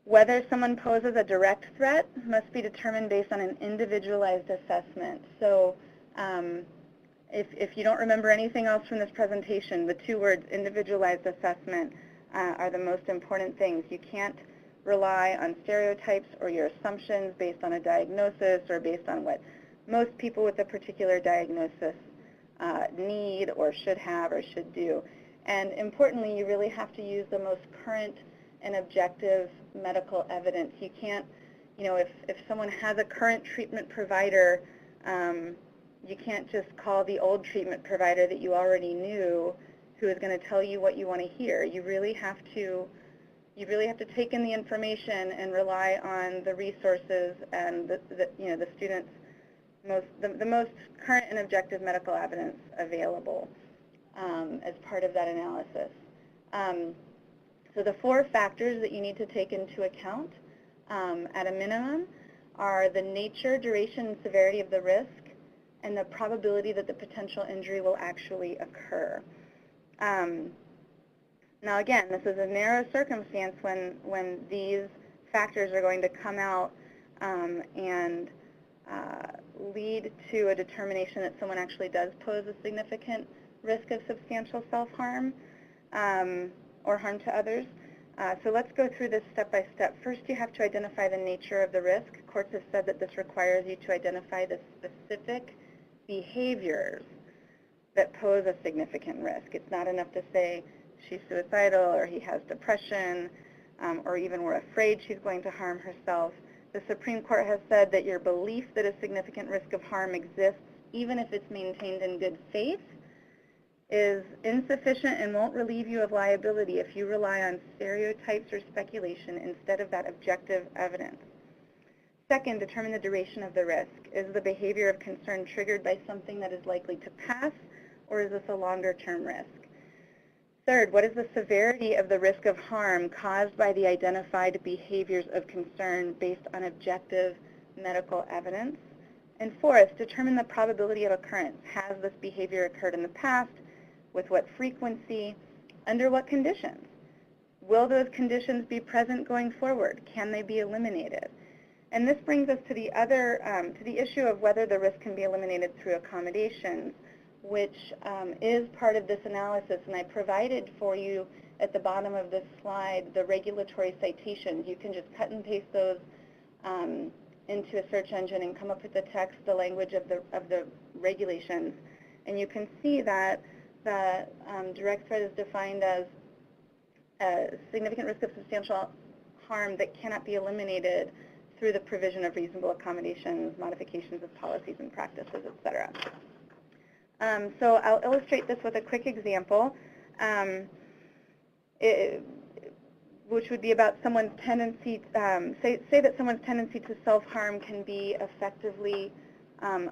Whether someone poses a direct threat must be determined based on an individualized assessment. So if you don't remember anything else from this presentation, the two words individualized assessment are the most important things. You can't rely on stereotypes or your assumptions based on a diagnosis or based on what most people with a particular diagnosis need or should have or should do. And importantly, you really have to use the most current and objective medical evidence. You can't, if someone has a current treatment provider, you can't just call the old treatment provider that you already knew who is going to tell you what you want to hear. You really have to take in the information and rely on the resources and the students' the most current and objective medical evidence available as part of that analysis. So the 4 factors that you need to take into account at a minimum are the nature, duration, and severity of the risk, and the probability that the potential injury will actually occur. Now again, this is a narrow circumstance when these factors are going to come out and lead to a determination that someone actually does pose a significant risk of substantial self-harm or harm to others. So let's go through this step by step. First, you have to identify the nature of the risk. Courts have said that this requires you to identify the specific behaviors that pose a significant risk. It's not enough to say she's suicidal or he has depression or even we're afraid she's going to harm herself. The Supreme Court has said that your belief that a significant risk of harm exists, even if it's maintained in good faith, is insufficient and won't relieve you of liability if you rely on stereotypes or speculation instead of that objective evidence. Second, determine the duration of the risk. Is the behavior of concern triggered by something that is likely to pass, or is this a longer-term risk? Third, what is the severity of the risk of harm caused by the identified behaviors of concern based on objective medical evidence? And fourth, determine the probability of occurrence. Has this behavior occurred in the past? With what frequency? Under what conditions? Will those conditions be present going forward? Can they be eliminated? And this brings us to the issue of whether the risk can be eliminated through accommodations, which is part of this analysis. And I provided for you at the bottom of this slide the regulatory citations. You can just cut and paste those into a search engine and come up with the text, the language of the regulations. And you can see that the direct threat is defined as a significant risk of substantial harm that cannot be eliminated through the provision of reasonable accommodations, modifications of policies and practices, et cetera. So I'll illustrate this with a quick example, which would be about someone's tendency, say that someone's tendency to self-harm can be effectively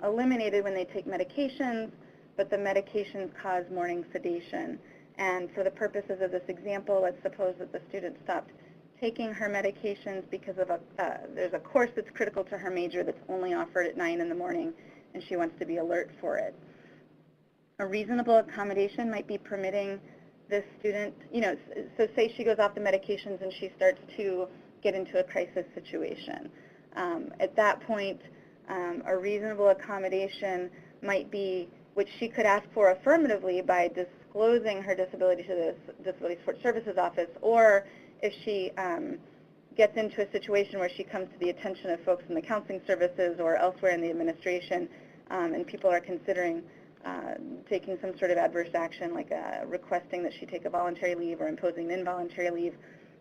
eliminated when they take medications, but the medications cause morning sedation. And for the purposes of this example, let's suppose that the student stopped taking her medications because of there's a course that's critical to her major that's only offered at 9 in the morning, and she wants to be alert for it. A reasonable accommodation might be permitting this student, so say she goes off the medications and she starts to get into a crisis situation. At that point, a reasonable accommodation might be, which she could ask for affirmatively by disclosing her disability to the Disability Support Services Office, or if she gets into a situation where she comes to the attention of folks in the counseling services or elsewhere in the administration, and people are considering taking some sort of adverse action, like requesting that she take a voluntary leave or imposing an involuntary leave.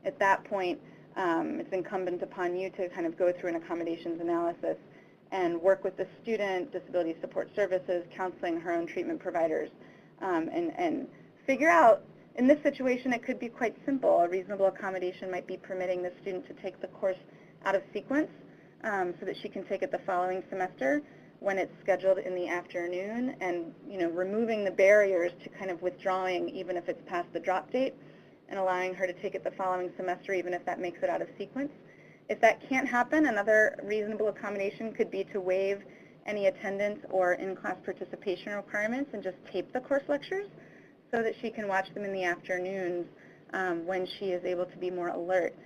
At that point, it's incumbent upon you to kind of go through an accommodations analysis and work with the student, disability support services, counseling, her own treatment providers, and figure out, in this situation, it could be quite simple. A reasonable accommodation might be permitting the student to take the course out of sequence so that she can take it the following semester when it's scheduled in the afternoon, and removing the barriers to kind of withdrawing even if it's past the drop date, and allowing her to take it the following semester even if that makes it out of sequence. If that can't happen, another reasonable accommodation could be to waive any attendance or in-class participation requirements and just tape the course lectures so that she can watch them in the afternoons when she is able to be more alert.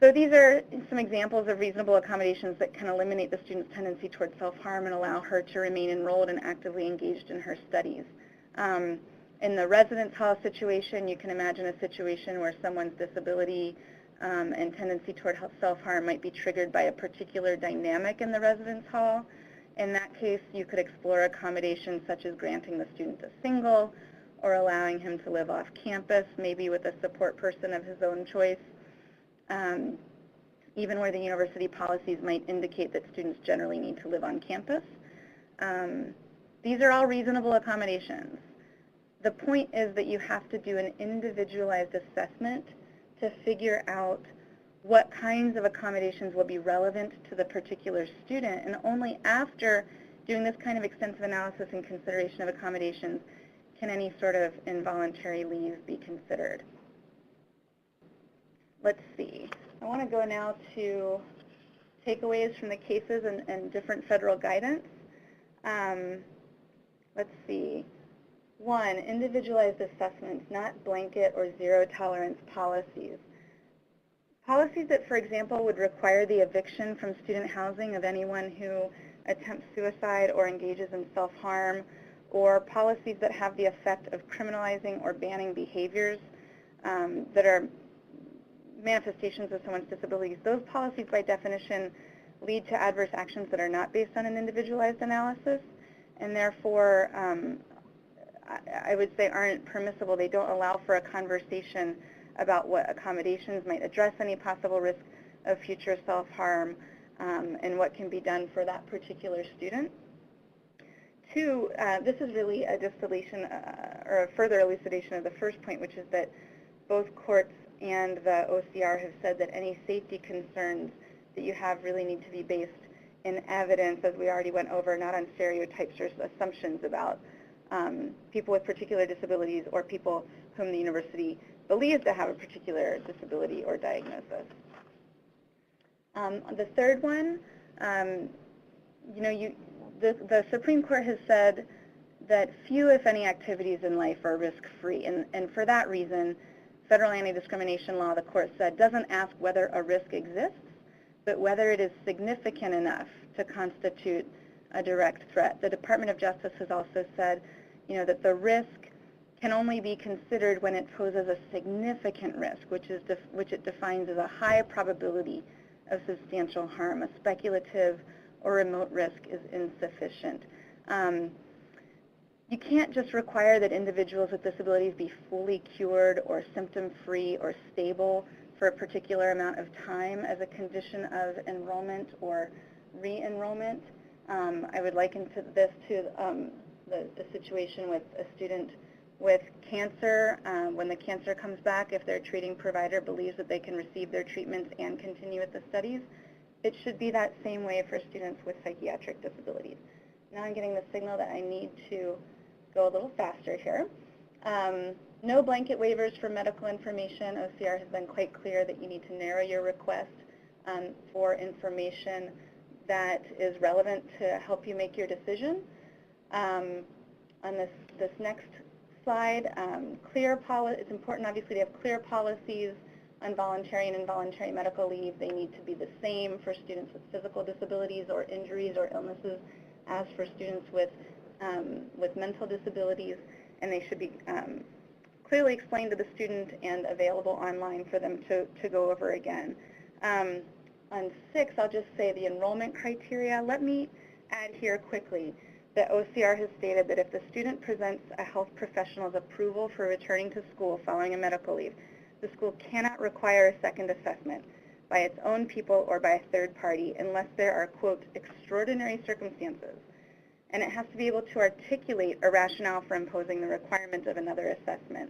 So these are some examples of reasonable accommodations that can eliminate the student's tendency toward self-harm and allow her to remain enrolled and actively engaged in her studies. In the residence hall situation, you can imagine a situation where someone's disability and tendency toward self-harm might be triggered by a particular dynamic in the residence hall. In that case, you could explore accommodations such as granting the student a single or allowing him to live off campus, maybe with a support person of his own choice. Even where the university policies might indicate that students generally need to live on campus. These are all reasonable accommodations. The point is that you have to do an individualized assessment to figure out what kinds of accommodations will be relevant to the particular student, and only after doing this kind of extensive analysis and consideration of accommodations can any sort of involuntary leave be considered. Let's see. I want to go now to takeaways from the cases and different federal guidance. Let's see. 1, individualized assessments, not blanket or zero tolerance policies. Policies that, for example, would require the eviction from student housing of anyone who attempts suicide or engages in self-harm, or policies that have the effect of criminalizing or banning behaviors that are manifestations of someone's disabilities. Those policies, by definition, lead to adverse actions that are not based on an individualized analysis, and therefore, I would say aren't permissible. They don't allow for a conversation about what accommodations might address any possible risk of future self-harm and what can be done for that particular student. 2, this is really a distillation or a further elucidation of the first point, which is that both courts and the OCR have said that any safety concerns that you have really need to be based in evidence, as we already went over, not on stereotypes or assumptions about people with particular disabilities or people whom the university believes to have a particular disability or diagnosis. The third one, the Supreme Court has said that few, if any, activities in life are risk-free, and for that reason, federal anti-discrimination law, the court said, doesn't ask whether a risk exists, but whether it is significant enough to constitute a direct threat. The Department of Justice has also said, that the risk can only be considered when it poses a significant risk, which it defines as a high probability of substantial harm. A speculative or remote risk is insufficient. You can't just require that individuals with disabilities be fully cured or symptom-free or stable for a particular amount of time as a condition of enrollment or re-enrollment. I would liken this to the situation with a student with cancer. When the cancer comes back, if their treating provider believes that they can receive their treatments and continue with the studies, it should be that same way for students with psychiatric disabilities. Now I'm getting the signal that I need to go a little faster here. No blanket waivers for medical information. OCR has been quite clear that you need to narrow your request for information that is relevant to help you make your decision. On this next slide, it's important obviously to have clear policies on voluntary and involuntary medical leave. They need to be the same for students with physical disabilities or injuries or illnesses as for students with mental disabilities, and they should be clearly explained to the student and available online for them to go over again. On 6, I'll just say the enrollment criteria. Let me add here quickly that OCR has stated that if the student presents a health professional's approval for returning to school following a medical leave, the school cannot require a second assessment by its own people or by a third party unless there are, quote, extraordinary circumstances. And it has to be able to articulate a rationale for imposing the requirement of another assessment.